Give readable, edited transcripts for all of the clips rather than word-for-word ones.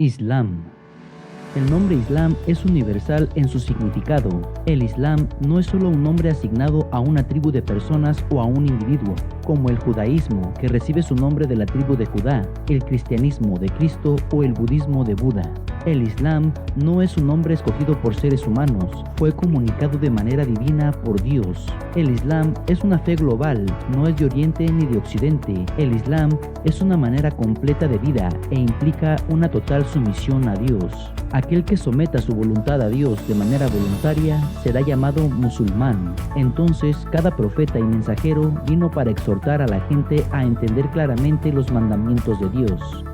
Islam. El nombre Islam es universal en su significado. El Islam no es solo un nombre asignado a una tribu de personas o a un individuo, como el judaísmo, que recibe su nombre de la tribu de Judá, el cristianismo de Cristo o el budismo de Buda. El Islam no es un nombre escogido por seres humanos, fue comunicado de manera divina por Dios. El Islam es una fe global, no es de Oriente ni de Occidente. El Islam es una manera completa de vida e implica una total sumisión a Dios. Aquel que someta su voluntad a Dios de manera voluntaria será llamado musulmán. Entonces, cada profeta y mensajero vino para exhortar a la gente a entender claramente los mandamientos de Dios.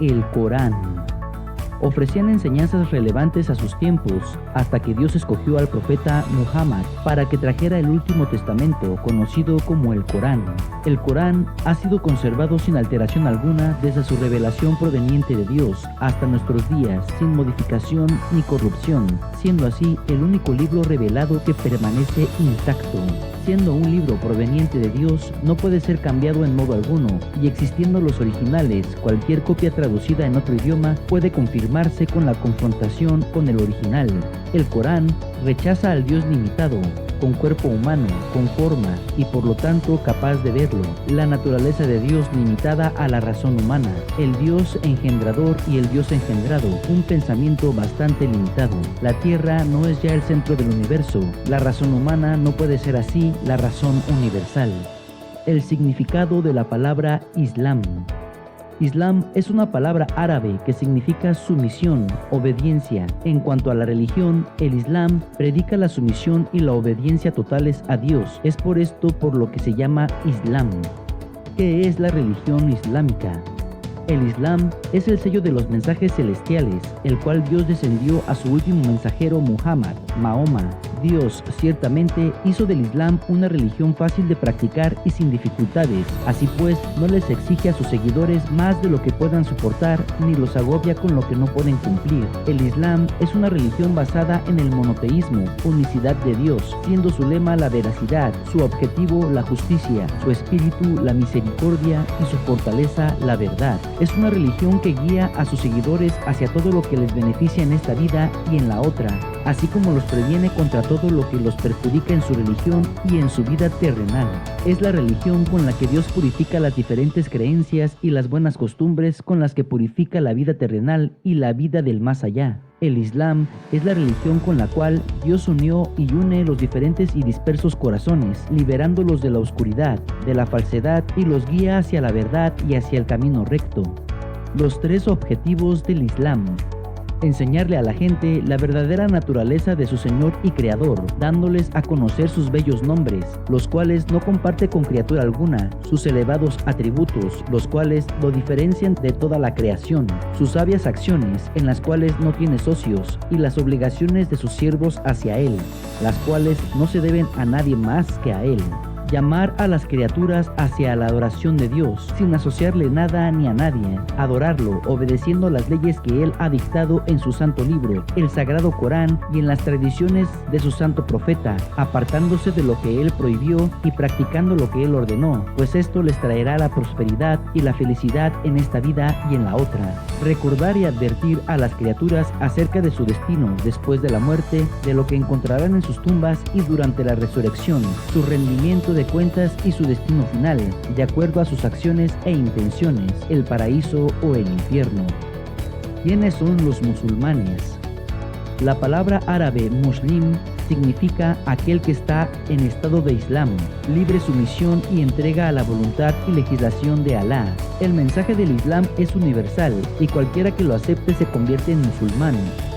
El Corán. Ofrecían enseñanzas relevantes a sus tiempos, hasta que Dios escogió al profeta Muhammad para que trajera el último testamento, conocido como el Corán. El Corán ha sido conservado sin alteración alguna desde su revelación proveniente de Dios hasta nuestros días, sin modificación ni corrupción, siendo así el único libro revelado que permanece intacto. Siendo un libro proveniente de Dios, no puede ser cambiado en modo alguno, y existiendo los originales, cualquier copia traducida en otro idioma puede confirmarse con la confrontación con el original. El Corán rechaza al Dios limitado, con cuerpo humano, con forma y por lo tanto capaz de verlo, la naturaleza de Dios limitada a la razón humana, el Dios engendrador y el Dios engendrado, un pensamiento bastante limitado. La Tierra no es ya el centro del universo, la razón humana no puede ser así la razón universal. El significado de la palabra Islam. Islam es una palabra árabe que significa sumisión, obediencia. En cuanto a la religión, el Islam predica la sumisión y la obediencia totales a Dios. Es por esto por lo que se llama Islam. ¿Qué es la religión islámica? El Islam es el sello de los mensajes celestiales, el cual Dios descendió a su último mensajero Muhammad, Mahoma. Dios, ciertamente, hizo del Islam una religión fácil de practicar y sin dificultades. Así pues, no les exige a sus seguidores más de lo que puedan soportar, ni los agobia con lo que no pueden cumplir. El Islam es una religión basada en el monoteísmo, unicidad de Dios, siendo su lema la veracidad, su objetivo la justicia, su espíritu la misericordia y su fortaleza la verdad. Es una religión que guía a sus seguidores hacia todo lo que les beneficia en esta vida y en la otra, así como los previene contra todo lo que los perjudica en su religión y en su vida terrenal. Es la religión con la que Dios purifica las diferentes creencias y las buenas costumbres con las que purifica la vida terrenal y la vida del más allá. El Islam es la religión con la cual Dios unió y une los diferentes y dispersos corazones, liberándolos de la oscuridad, de la falsedad y los guía hacia la verdad y hacia el camino recto. Los tres objetivos del Islam. Enseñarle a la gente la verdadera naturaleza de su Señor y Creador, dándoles a conocer sus bellos nombres, los cuales no comparte con criatura alguna, sus elevados atributos, los cuales lo diferencian de toda la creación, sus sabias acciones, en las cuales no tiene socios, y las obligaciones de sus siervos hacia Él, las cuales no se deben a nadie más que a Él. Llamar a las criaturas hacia la adoración de Dios, sin asociarle nada ni a nadie. Adorarlo, obedeciendo las leyes que Él ha dictado en su santo libro, el sagrado Corán, y en las tradiciones de su santo profeta, apartándose de lo que Él prohibió y practicando lo que Él ordenó, pues esto les traerá la prosperidad y la felicidad en esta vida y en la otra. Recordar y advertir a las criaturas acerca de su destino después de la muerte, de lo que encontrarán en sus tumbas y durante la resurrección, su rendimiento de cuentas y su destino final, de acuerdo a sus acciones e intenciones, el paraíso o el infierno. ¿Quiénes son los musulmanes? La palabra árabe muslim significa aquel que está en estado de Islam, libre sumisión y entrega a la voluntad y legislación de Alá. El mensaje del Islam es universal y cualquiera que lo acepte se convierte en musulmán.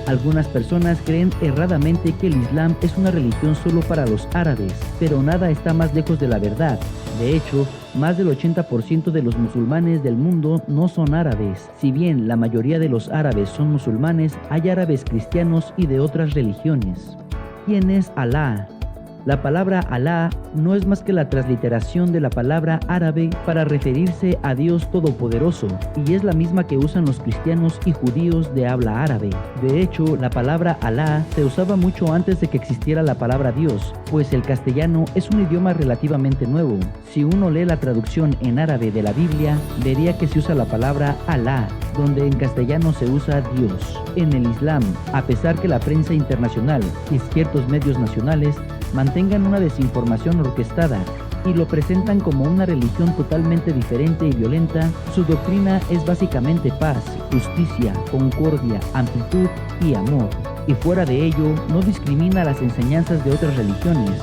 Algunas personas creen erradamente que el Islam es una religión solo para los árabes, pero nada está más lejos de la verdad. De hecho, más del 80% de los musulmanes del mundo no son árabes. Si bien la mayoría de los árabes son musulmanes, hay árabes cristianos y de otras religiones. ¿Quién es Alá? La palabra Alá no es más que la transliteración de la palabra árabe para referirse a Dios Todopoderoso, y es la misma que usan los cristianos y judíos de habla árabe. De hecho, la palabra Alá se usaba mucho antes de que existiera la palabra Dios, pues el castellano es un idioma relativamente nuevo. Si uno lee la traducción en árabe de la Biblia, vería que se usa la palabra Alá, donde en castellano se usa Dios. En el Islam, a pesar que la prensa internacional y ciertos medios nacionales mantengan una desinformación orquestada y lo presentan como una religión totalmente diferente y violenta, su doctrina es básicamente paz, justicia, concordia, amplitud y amor. Y fuera de ello, no discrimina las enseñanzas de otras religiones.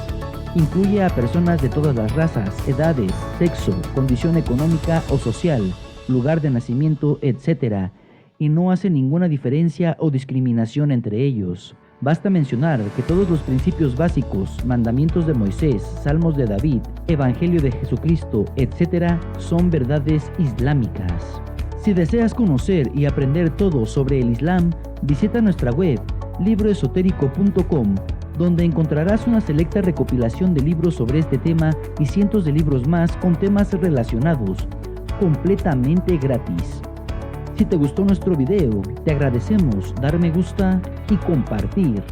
Incluye a personas de todas las razas, edades, sexo, condición económica o social, lugar de nacimiento, etc., y no hace ninguna diferencia o discriminación entre ellos. Basta mencionar que todos los principios básicos, mandamientos de Moisés, salmos de David, evangelio de Jesucristo, etc., son verdades islámicas. Si deseas conocer y aprender todo sobre el Islam, visita nuestra web libroesotérico.com, donde encontrarás una selecta recopilación de libros sobre este tema y cientos de libros más con temas relacionados, completamente gratis. Si te gustó nuestro video, te agradecemos dar me gusta y compartir.